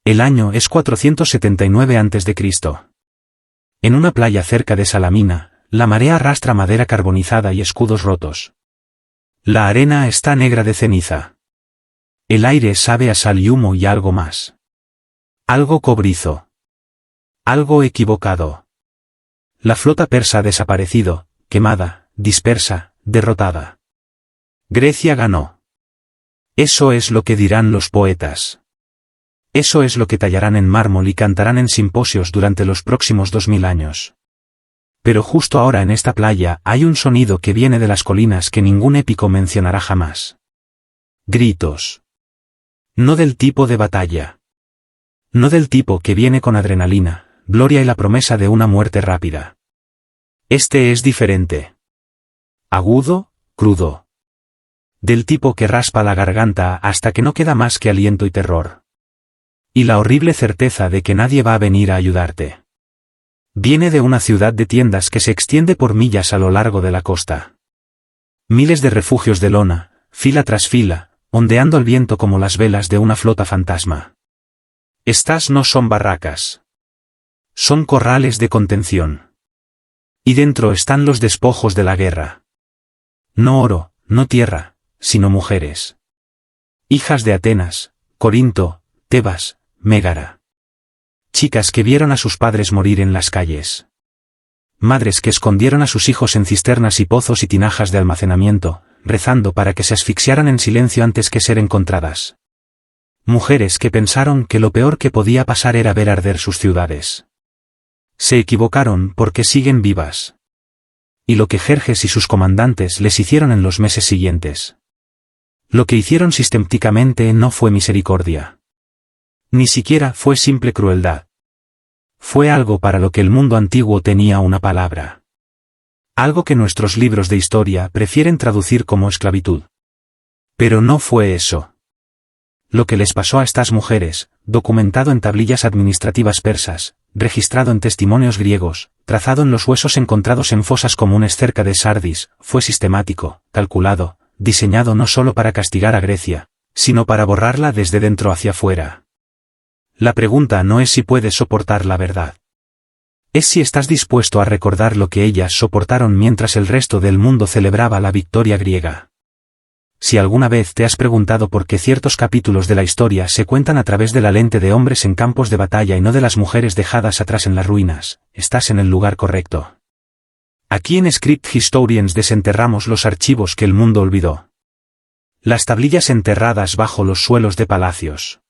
El año es 479 a.C. En una playa cerca de Salamina, la marea arrastra madera carbonizada y escudos rotos. La arena está negra de ceniza. El aire sabe a sal y humo y algo más. Algo cobrizo. Algo equivocado. La flota persa ha desaparecido, quemada, dispersa, derrotada. Grecia ganó. Eso es lo que dirán los poetas. Eso es lo que tallarán en mármol y cantarán en simposios durante los próximos 2000 años. Pero justo ahora en esta playa hay un sonido que viene de las colinas que ningún épico mencionará jamás. Gritos. No del tipo de batalla. No del tipo que viene con adrenalina, gloria y la promesa de una muerte rápida. Este es diferente. Agudo, crudo. Del tipo que raspa la garganta hasta que no queda más que aliento y terror. Y la horrible certeza de que nadie va a venir a ayudarte. Viene de una ciudad de tiendas que se extiende por millas a lo largo de la costa. Miles de refugios de lona, fila tras fila, ondeando al viento como las velas de una flota fantasma. Estas no son barracas. Son corrales de contención. Y dentro están los despojos de la guerra. No oro, no tierra, sino mujeres. Hijas de Atenas, Corinto, Tebas, Mégara. Chicas que vieron a sus padres morir en las calles. Madres que escondieron a sus hijos en cisternas y pozos y tinajas de almacenamiento, rezando para que se asfixiaran en silencio antes que ser encontradas. Mujeres que pensaron que lo peor que podía pasar era ver arder sus ciudades. Se equivocaron porque siguen vivas. Y lo que Jerjes y sus comandantes les hicieron en los meses siguientes. Lo que hicieron sistemáticamente no fue misericordia. Ni siquiera fue simple crueldad. Fue algo para lo que el mundo antiguo tenía una palabra. Algo que nuestros libros de historia prefieren traducir como esclavitud. Pero no fue eso. Lo que les pasó a estas mujeres, documentado en tablillas administrativas persas, registrado en testimonios griegos, trazado en los huesos encontrados en fosas comunes cerca de Sardis, fue sistemático, calculado, diseñado no solo para castigar a Grecia, sino para borrarla desde dentro hacia afuera. La pregunta no es si puedes soportar la verdad. Es si estás dispuesto a recordar lo que ellas soportaron mientras el resto del mundo celebraba la victoria griega. Si alguna vez te has preguntado por qué ciertos capítulos de la historia se cuentan a través de la lente de hombres en campos de batalla y no de las mujeres dejadas atrás en las ruinas, estás en el lugar correcto. Aquí en Script Historians desenterramos los archivos que el mundo olvidó. Las tablillas enterradas bajo los suelos de palacios.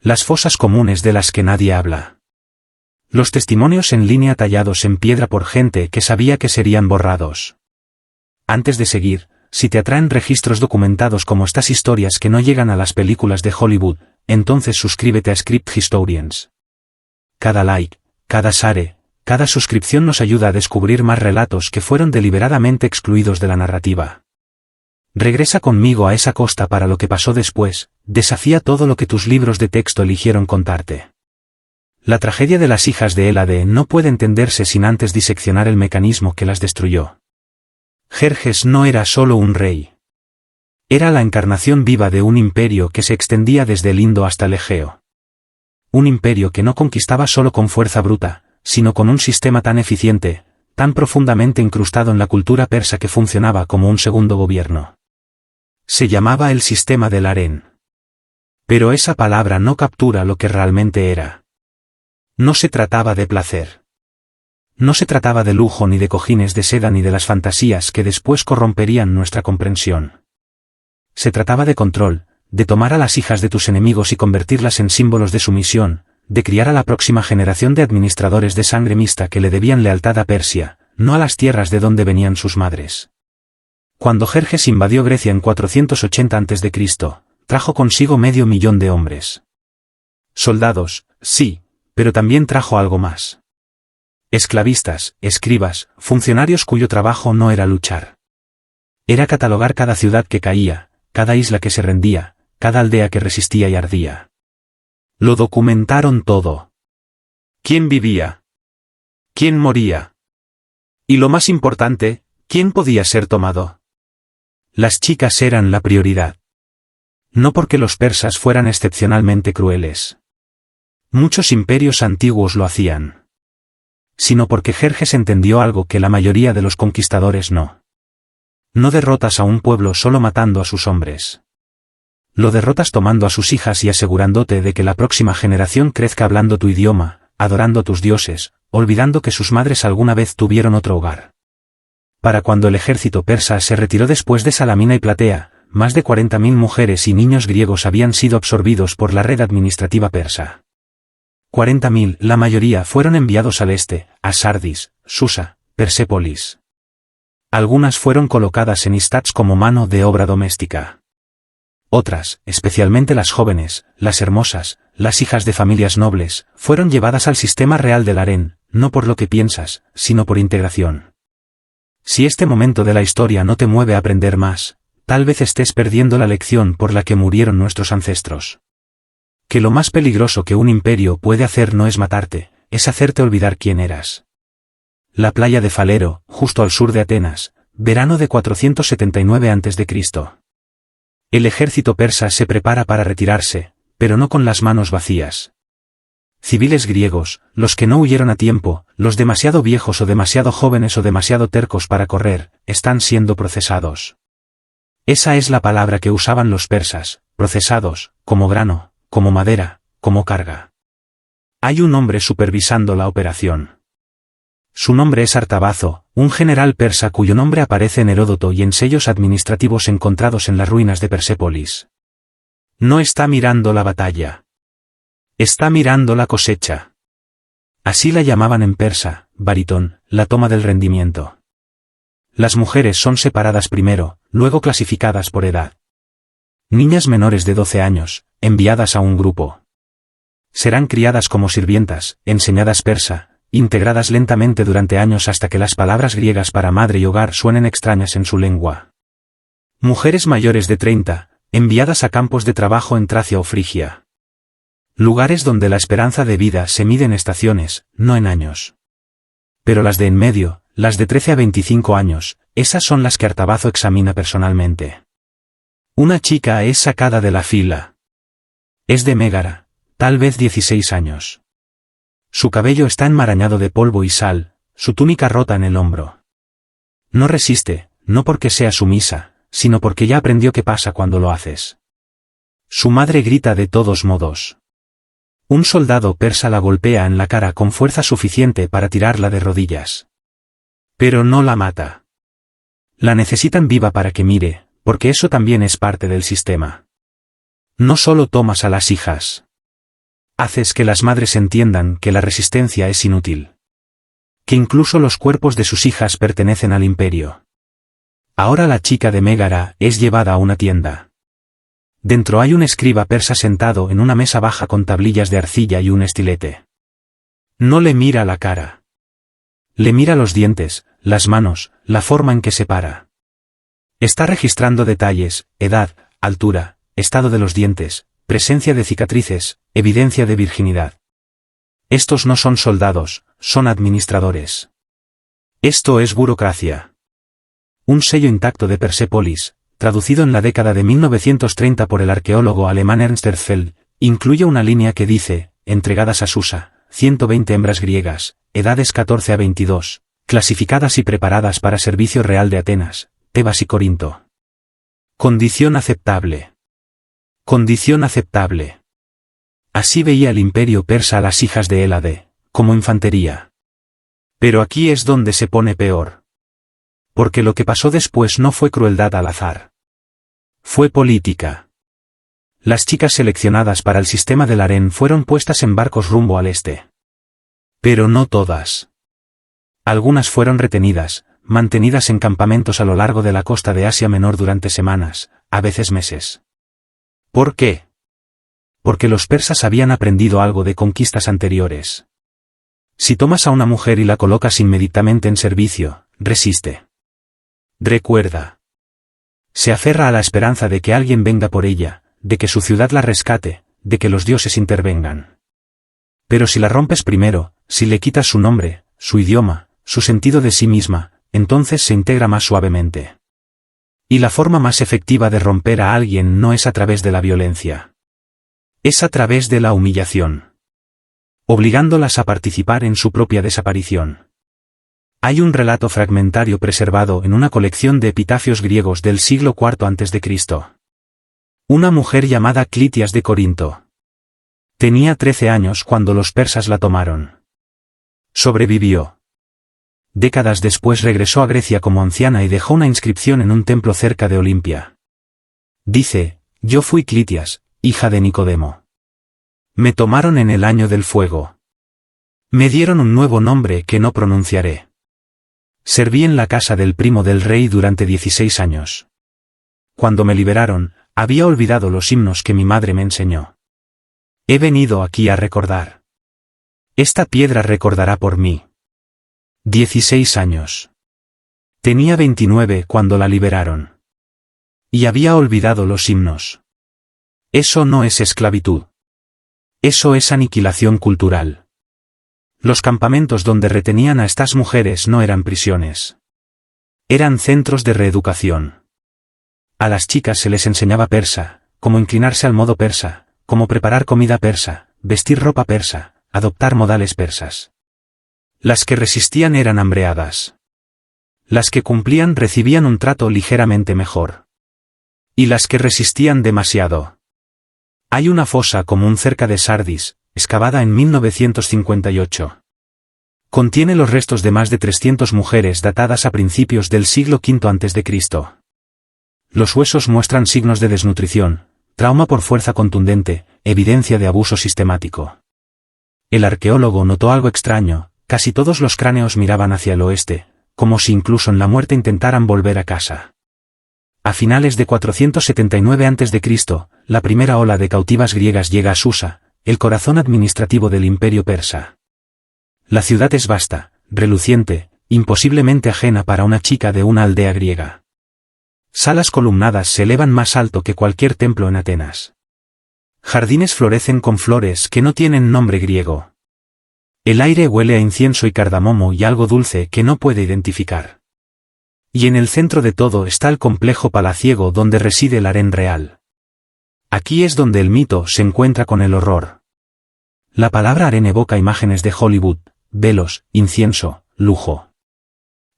Las fosas comunes de las que nadie habla. Los testimonios en línea tallados en piedra por gente que sabía que serían borrados. Antes de seguir, si te atraen registros documentados como estas historias que no llegan a las películas de Hollywood, entonces suscríbete a Script Historians. Cada like, cada share, cada suscripción nos ayuda a descubrir más relatos que fueron deliberadamente excluidos de la narrativa. Regresa conmigo a esa costa para lo que pasó después, desafía todo lo que tus libros de texto eligieron contarte. La tragedia de las hijas de Hélade no puede entenderse sin antes diseccionar el mecanismo que las destruyó. Jerjes no era solo un rey. Era la encarnación viva de un imperio que se extendía desde el Indo hasta el Egeo. Un imperio que no conquistaba solo con fuerza bruta, sino con un sistema tan eficiente, tan profundamente incrustado en la cultura persa que funcionaba como un segundo gobierno. Se llamaba el sistema del harén. Pero esa palabra no captura lo que realmente era. No se trataba de placer. No se trataba de lujo ni de cojines de seda ni de las fantasías que después corromperían nuestra comprensión. Se trataba de control, de tomar a las hijas de tus enemigos y convertirlas en símbolos de sumisión, de criar a la próxima generación de administradores de sangre mixta que le debían lealtad a Persia, no a las tierras de donde venían sus madres. Cuando Jerjes invadió Grecia en 480 a.C., trajo consigo 500.000 de hombres. Soldados, sí, pero también trajo algo más. Esclavistas, escribas, funcionarios cuyo trabajo no era luchar. Era catalogar cada ciudad que caía, cada isla que se rendía, cada aldea que resistía y ardía. Lo documentaron todo. ¿Quién vivía? ¿Quién moría? Y lo más importante, ¿quién podía ser tomado? Las chicas eran la prioridad. No porque los persas fueran excepcionalmente crueles. Muchos imperios antiguos lo hacían. Sino porque Jerjes entendió algo que la mayoría de los conquistadores no. No derrotas a un pueblo solo matando a sus hombres. Lo derrotas tomando a sus hijas y asegurándote de que la próxima generación crezca hablando tu idioma, adorando a tus dioses, olvidando que sus madres alguna vez tuvieron otro hogar. Para cuando el ejército persa se retiró después de Salamina y Platea, más de 40.000 mujeres y niños griegos habían sido absorbidos por la red administrativa persa. 40.000, la mayoría fueron enviados al este, a Sardis, Susa, Persépolis. Algunas fueron colocadas en istats como mano de obra doméstica. Otras, especialmente las jóvenes, las hermosas, las hijas de familias nobles, fueron llevadas al sistema real del harén, no por lo que piensas, sino por integración. Si este momento de la historia no te mueve a aprender más, tal vez estés perdiendo la lección por la que murieron nuestros ancestros. Que lo más peligroso que un imperio puede hacer no es matarte, es hacerte olvidar quién eras. La playa de Falero, justo al sur de Atenas, verano de 479 a.C. El ejército persa se prepara para retirarse, pero no con las manos vacías. Civiles griegos, los que no huyeron a tiempo, los demasiado viejos o demasiado jóvenes o demasiado tercos para correr, están siendo procesados. Esa es la palabra que usaban los persas, procesados, como grano, como madera, como carga. Hay un hombre supervisando la operación. Su nombre es Artabazo, un general persa cuyo nombre aparece en Heródoto y en sellos administrativos encontrados en las ruinas de Persépolis. No está mirando la batalla. Está mirando la cosecha. Así la llamaban en persa, baritón, la toma del rendimiento. Las mujeres son separadas primero, luego clasificadas por edad. Niñas menores de 12 años, enviadas a un grupo. Serán criadas como sirvientas, enseñadas persa, integradas lentamente durante años hasta que las palabras griegas para madre y hogar suenen extrañas en su lengua. Mujeres mayores de 30, enviadas a campos de trabajo en Tracia o Frigia. Lugares donde la esperanza de vida se mide en estaciones, no en años. Pero las de en medio, las de 13 a 25 años, esas son las que Artabazo examina personalmente. Una chica es sacada de la fila. Es de Mégara, tal vez 16 años. Su cabello está enmarañado de polvo y sal, su túnica rota en el hombro. No resiste, no porque sea sumisa, sino porque ya aprendió qué pasa cuando lo haces. Su madre grita de todos modos. Un soldado persa la golpea en la cara con fuerza suficiente para tirarla de rodillas. Pero no la mata. La necesitan viva para que mire, porque eso también es parte del sistema. No solo tomas a las hijas. Haces que las madres entiendan que la resistencia es inútil. Que incluso los cuerpos de sus hijas pertenecen al imperio. Ahora la chica de Mégara es llevada a una tienda. Dentro hay un escriba persa sentado en una mesa baja con tablillas de arcilla y un estilete. No le mira la cara. Le mira los dientes, las manos, la forma en que se para. Está registrando detalles, edad, altura, estado de los dientes, presencia de cicatrices, evidencia de virginidad. Estos no son soldados, son administradores. Esto es burocracia. Un sello intacto de Persépolis, traducido en la década de 1930 por el arqueólogo alemán Ernst Herzfeld, incluye una línea que dice, entregadas a Susa, 120 hembras griegas, edades 14 a 22, clasificadas y preparadas para servicio real de Atenas, Tebas y Corinto. Condición aceptable. Condición aceptable. Así veía el imperio persa a las hijas de Hélade, como infantería. Pero aquí es donde se pone peor. Porque lo que pasó después no fue crueldad al azar. Fue política. Las chicas seleccionadas para el sistema del harén fueron puestas en barcos rumbo al este. Pero no todas. Algunas fueron retenidas, mantenidas en campamentos a lo largo de la costa de Asia Menor durante semanas, a veces meses. ¿Por qué? Porque los persas habían aprendido algo de conquistas anteriores. Si tomas a una mujer y la colocas inmediatamente en servicio, resiste. Recuerda. Se aferra a la esperanza de que alguien venga por ella, de que su ciudad la rescate, de que los dioses intervengan. Pero si la rompes primero, si le quitas su nombre, su idioma, su sentido de sí misma, entonces se integra más suavemente. Y la forma más efectiva de romper a alguien no es a través de la violencia. Es a través de la humillación. obligándolas a participar en su propia desaparición. Hay un relato fragmentario preservado en una colección de epitafios griegos del siglo IV a.C. Una mujer llamada Clitias de Corinto. Tenía 13 años cuando los persas la tomaron. Sobrevivió. Décadas después regresó a Grecia como anciana y dejó una inscripción en un templo cerca de Olimpia. Dice: yo fui Clitias, hija de Nicodemo. Me tomaron en el año del fuego. Me dieron un nuevo nombre que no pronunciaré. Serví en la casa del primo del rey durante 16 años. Cuando me liberaron, había olvidado los himnos que mi madre me enseñó. He venido aquí a recordar. Esta piedra recordará por mí. 16 años. Tenía 29 cuando la liberaron. Y había olvidado los himnos. Eso no es esclavitud. Eso es aniquilación cultural. Los campamentos donde retenían a estas mujeres no eran prisiones. Eran centros de reeducación. A las chicas se les enseñaba persa, cómo inclinarse al modo persa, cómo preparar comida persa, vestir ropa persa, adoptar modales persas. Las que resistían eran hambreadas. Las que cumplían recibían un trato ligeramente mejor. Y las que resistían demasiado. Hay una fosa común cerca de Sardis, excavada en 1958. Contiene los restos de más de 300 mujeres datadas a principios del siglo V a.C. Los huesos muestran signos de desnutrición, trauma por fuerza contundente, evidencia de abuso sistemático. El arqueólogo notó algo extraño: casi todos los cráneos miraban hacia el oeste, como si incluso en la muerte intentaran volver a casa. A finales de 479 a.C., la primera ola de cautivas griegas llega a Susa, el corazón administrativo del imperio persa. La ciudad es vasta, reluciente, imposiblemente ajena para una chica de una aldea griega. Salas columnadas se elevan más alto que cualquier templo en Atenas. Jardines florecen con flores que no tienen nombre griego. El aire huele a incienso y cardamomo y algo dulce que no puede identificar. Y en el centro de todo está el complejo palaciego donde reside el harén real. Aquí es donde el mito se encuentra con el horror. La palabra harén evoca imágenes de Hollywood, velos, incienso, lujo.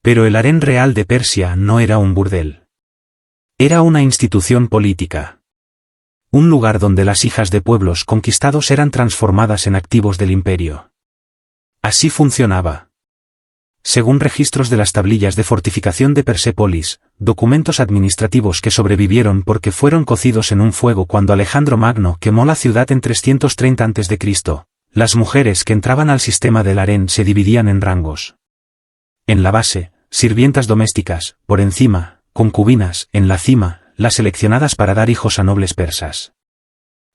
Pero el harén real de Persia no era un burdel. Era una institución política. Un lugar donde las hijas de pueblos conquistados eran transformadas en activos del imperio. Así funcionaba. Según registros de las tablillas de fortificación de Persépolis, documentos administrativos que sobrevivieron porque fueron cocidos en un fuego cuando Alejandro Magno quemó la ciudad en 330 a.C., las mujeres que entraban al sistema del harén se dividían en rangos. En la base, sirvientas domésticas; por encima, concubinas; en la cima, las seleccionadas para dar hijos a nobles persas.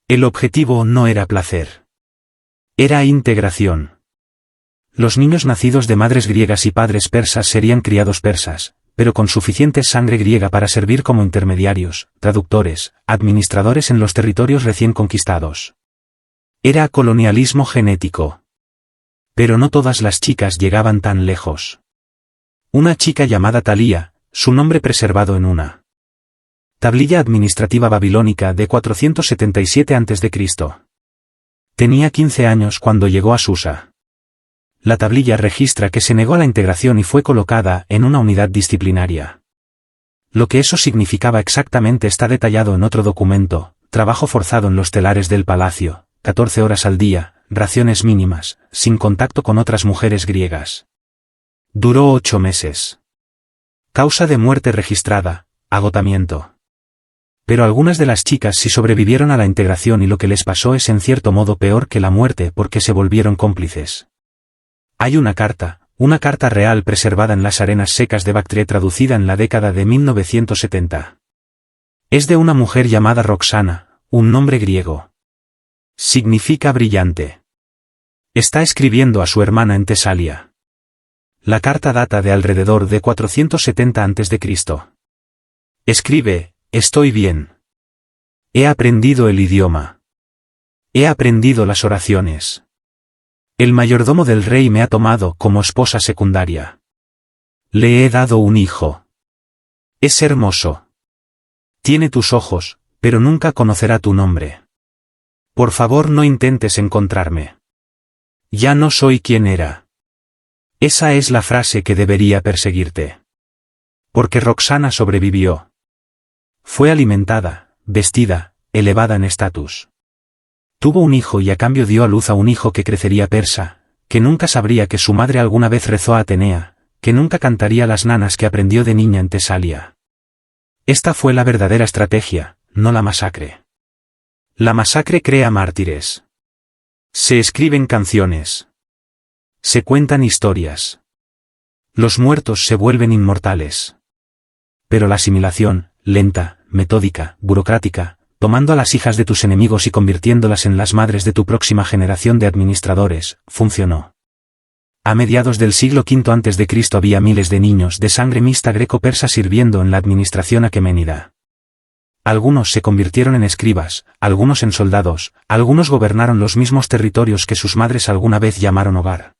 El objetivo no era placer. Era integración. Los niños nacidos de madres griegas y padres persas serían criados persas, pero con suficiente sangre griega para servir como intermediarios, traductores, administradores en los territorios recién conquistados. Era colonialismo genético. Pero no todas las chicas llegaban tan lejos. Una chica llamada Talía, su nombre preservado en una tablilla administrativa babilónica de 477 a.C. Tenía 15 años cuando llegó a Susa. La tablilla registra que se negó a la integración y fue colocada en una unidad disciplinaria. Lo que eso significaba exactamente está detallado en otro documento: trabajo forzado en los telares del palacio, 14 horas al día, raciones mínimas, sin contacto con otras mujeres griegas. Duró 8 meses. Causa de muerte registrada: agotamiento. Pero algunas de las chicas sí sobrevivieron a la integración y lo que les pasó es en cierto modo peor que la muerte porque se volvieron cómplices. Hay una carta real preservada en las arenas secas de Bactria traducida en la década de 1970. Es de una mujer llamada Roxana, un nombre griego. Significa brillante. Está escribiendo a su hermana en Tesalia. La carta data de alrededor de 470 a.C. Escribe: estoy bien. He aprendido el idioma. He aprendido las oraciones. El mayordomo del rey me ha tomado como esposa secundaria. Le he dado un hijo. Es hermoso. Tiene tus ojos, pero nunca conocerá tu nombre. Por favor, no intentes encontrarme. Ya no soy quien era. Esa es la frase que debería perseguirte. Porque Roxana sobrevivió. Fue alimentada, vestida, elevada en estatus. Tuvo un hijo y a cambio dio a luz a un hijo que crecería persa, que nunca sabría que su madre alguna vez rezó a Atenea, que nunca cantaría las nanas que aprendió de niña en Tesalia. Esta fue la verdadera estrategia, no la masacre. La masacre crea mártires. Se escriben canciones. Se cuentan historias. Los muertos se vuelven inmortales. Pero la asimilación, lenta, metódica, burocrática, tomando a las hijas de tus enemigos y convirtiéndolas en las madres de tu próxima generación de administradores, funcionó. A mediados del siglo V a.C. había miles de niños de sangre mixta greco-persa sirviendo en la administración aqueménida. Algunos se convirtieron en escribas, algunos en soldados, algunos gobernaron los mismos territorios que sus madres alguna vez llamaron hogar.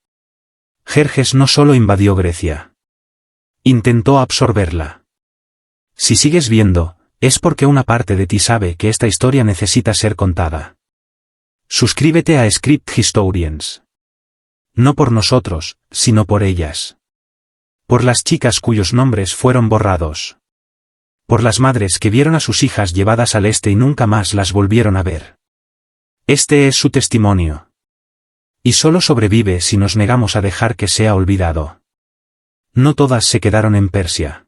Jerjes no solo invadió Grecia. Intentó absorberla. Si sigues viendo, es porque una parte de ti sabe que esta historia necesita ser contada. Suscríbete a Script Historians. No por nosotros, sino por ellas. Por las chicas cuyos nombres fueron borrados. Por las madres que vieron a sus hijas llevadas al este y nunca más las volvieron a ver. Este es su testimonio. Y solo sobrevive si nos negamos a dejar que sea olvidado. No todas se quedaron en Persia.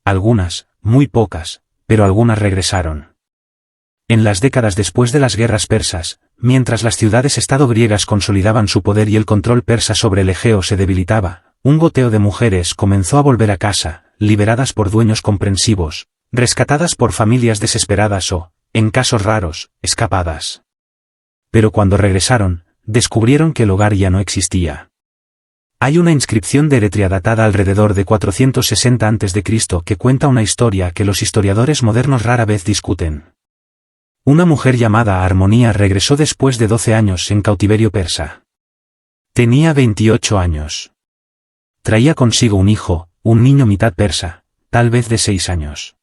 Algunas, muy pocas, pero algunas regresaron. En las décadas después de las guerras persas, mientras las ciudades-estado griegas consolidaban su poder y el control persa sobre el Egeo se debilitaba, un goteo de mujeres comenzó a volver a casa, liberadas por dueños comprensivos, rescatadas por familias desesperadas o, en casos raros, escapadas. Pero cuando regresaron, descubrieron que el hogar ya no existía. Hay una inscripción de Eretria datada alrededor de 460 a.C. que cuenta una historia que los historiadores modernos rara vez discuten. Una mujer llamada Armonía regresó después de 12 años en cautiverio persa. Tenía 28 años. Traía consigo un hijo, un niño mitad persa, tal vez de 6 años.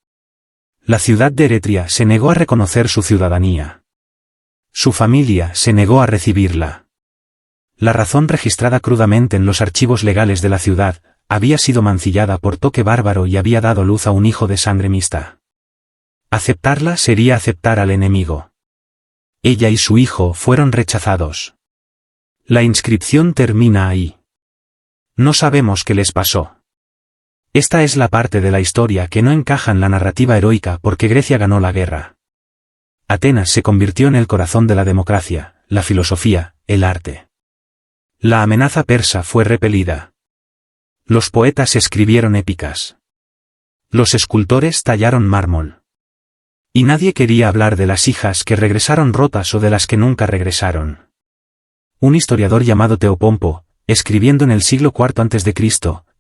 La ciudad de Eretria se negó a reconocer su ciudadanía. Su familia se negó a recibirla. La razón registrada crudamente en los archivos legales de la ciudad, había sido mancillada por toque bárbaro y había dado luz a un hijo de sangre mixta. Aceptarla sería aceptar al enemigo. Ella y su hijo fueron rechazados. La inscripción termina ahí. No sabemos qué les pasó. Esta es la parte de la historia que no encaja en la narrativa heroica porque Grecia ganó la guerra. Atenas se convirtió en el corazón de la democracia, la filosofía, el arte. La amenaza persa fue repelida. Los poetas escribieron épicas. Los escultores tallaron mármol. Y nadie quería hablar de las hijas que regresaron rotas o de las que nunca regresaron. Un historiador llamado Teopompo, escribiendo en el siglo IV a.C.,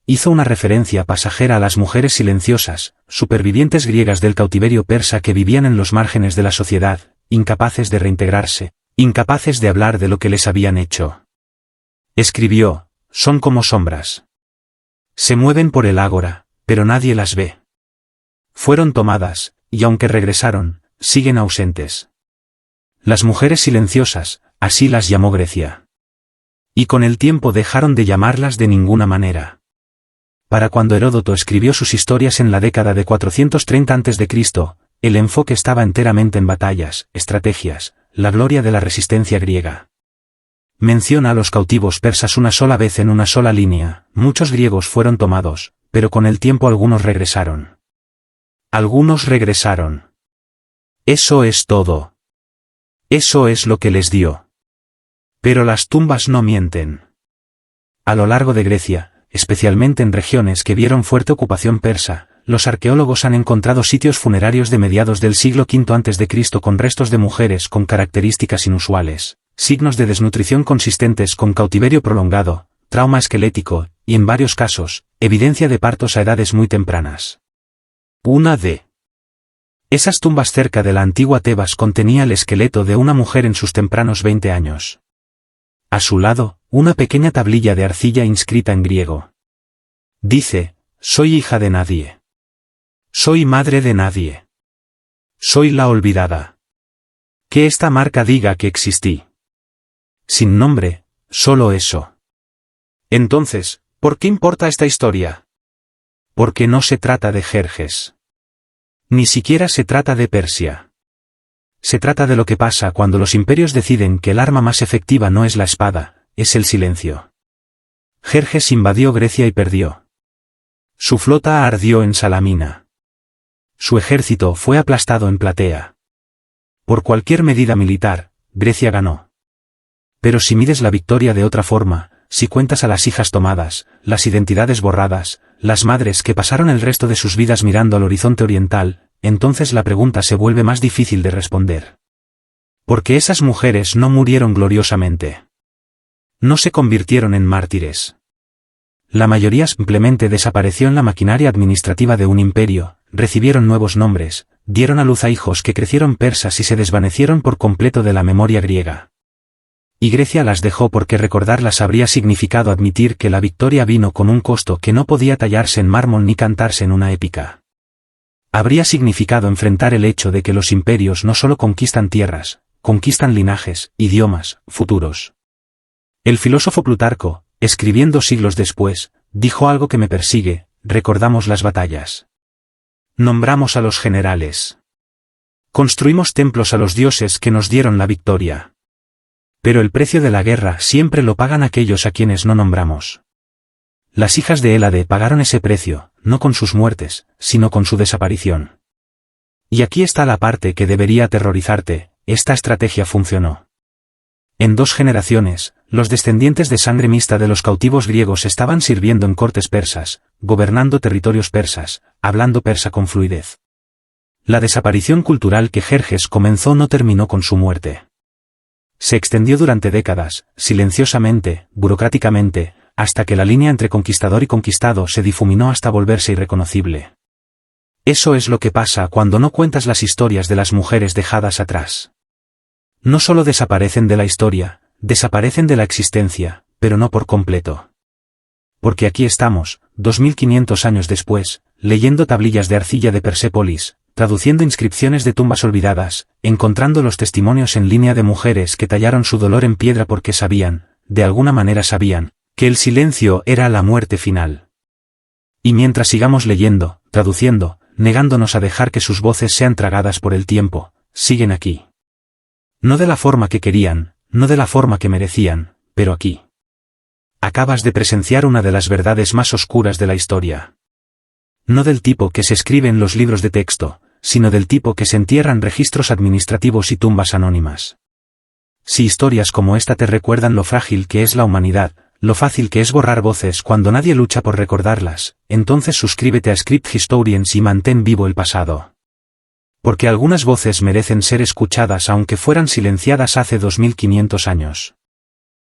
hizo una referencia pasajera a las mujeres silenciosas, supervivientes griegas del cautiverio persa que vivían en los márgenes de la sociedad, incapaces de reintegrarse, incapaces de hablar de lo que les habían hecho. Escribió, son como sombras. Se mueven por el ágora, pero nadie las ve. Fueron tomadas, y aunque regresaron, siguen ausentes. Las mujeres silenciosas, así las llamó Grecia. Y con el tiempo dejaron de llamarlas de ninguna manera. Para cuando Heródoto escribió sus historias en la década de 430 a.C., el enfoque estaba enteramente en batallas, estrategias, la gloria de la resistencia griega. Menciona a los cautivos persas una sola vez en una sola línea, muchos griegos fueron tomados, pero con el tiempo algunos regresaron. Algunos regresaron. Eso es todo. Eso es lo que les dio. Pero las tumbas no mienten. A lo largo de Grecia, especialmente en regiones que vieron fuerte ocupación persa, los arqueólogos han encontrado sitios funerarios de mediados del siglo V a.C. con restos de mujeres con características inusuales, signos de desnutrición consistentes con cautiverio prolongado, trauma esquelético, y en varios casos, evidencia de partos a edades muy tempranas. Una de esas tumbas cerca de la antigua Tebas contenía el esqueleto de una mujer en sus tempranos 20 años. A su lado, una pequeña tablilla de arcilla inscrita en griego. Dice, soy hija de nadie. Soy madre de nadie. Soy la olvidada. Que esta marca diga que existí. Sin nombre, Solo eso. Entonces, ¿por qué importa esta historia? Porque no se trata de Jerjes. Ni siquiera se trata de Persia. Se trata de lo que pasa cuando los imperios deciden que el arma más efectiva no es la espada, es el silencio. Jerjes invadió Grecia y perdió. Su flota ardió en Salamina. Su ejército fue aplastado en Platea. Por cualquier medida militar, Grecia ganó. Pero si mides la victoria de otra forma, si cuentas a las hijas tomadas, las identidades borradas, las madres que pasaron el resto de sus vidas mirando al horizonte oriental, entonces la pregunta se vuelve más difícil de responder. Porque esas mujeres no murieron gloriosamente. No se convirtieron en mártires. La mayoría simplemente desapareció en la maquinaria administrativa de un imperio, recibieron nuevos nombres, dieron a luz a hijos que crecieron persas y se desvanecieron por completo de la memoria griega. Y Grecia las dejó porque recordarlas habría significado admitir que la victoria vino con un costo que no podía tallarse en mármol ni cantarse en una épica. Habría significado enfrentar el hecho de que los imperios no solo conquistan tierras, conquistan linajes, idiomas, futuros. El filósofo Plutarco, escribiendo siglos después, dijo algo que me persigue: recordamos las batallas. Nombramos a los generales. Construimos templos a los dioses que nos dieron la victoria. Pero el precio de la guerra siempre lo pagan aquellos a quienes no nombramos. Las hijas de Hélade pagaron ese precio, no con sus muertes, sino con su desaparición. Y aquí está la parte que debería aterrorizarte: esta estrategia funcionó. En 2 generaciones, los descendientes de sangre mixta de los cautivos griegos estaban sirviendo en cortes persas, gobernando territorios persas, hablando persa con fluidez. La desaparición cultural que Jerjes comenzó no terminó con su muerte. Se extendió durante décadas, silenciosamente, burocráticamente, hasta que la línea entre conquistador y conquistado se difuminó hasta volverse irreconocible. Eso es lo que pasa cuando no cuentas las historias de las mujeres dejadas atrás. No solo desaparecen de la historia, desaparecen de la existencia, pero no por completo. Porque aquí estamos, 2500 años después, leyendo tablillas de arcilla de Persépolis, traduciendo inscripciones de tumbas olvidadas, encontrando los testimonios en línea de mujeres que tallaron su dolor en piedra porque sabían, de alguna manera sabían, que el silencio era la muerte final. Y mientras sigamos leyendo, traduciendo, negándonos a dejar que sus voces sean tragadas por el tiempo, siguen aquí. No de la forma que querían, no de la forma que merecían, pero aquí. Acabas de presenciar una de las verdades más oscuras de la historia. No del tipo que se escribe en los libros de texto, sino del tipo que se entierra en registros administrativos y tumbas anónimas. Si historias como esta te recuerdan lo frágil que es la humanidad, lo fácil que es borrar voces cuando nadie lucha por recordarlas, entonces suscríbete a Script Historians y mantén vivo el pasado. Porque algunas voces merecen ser escuchadas aunque fueran silenciadas hace 2500 años.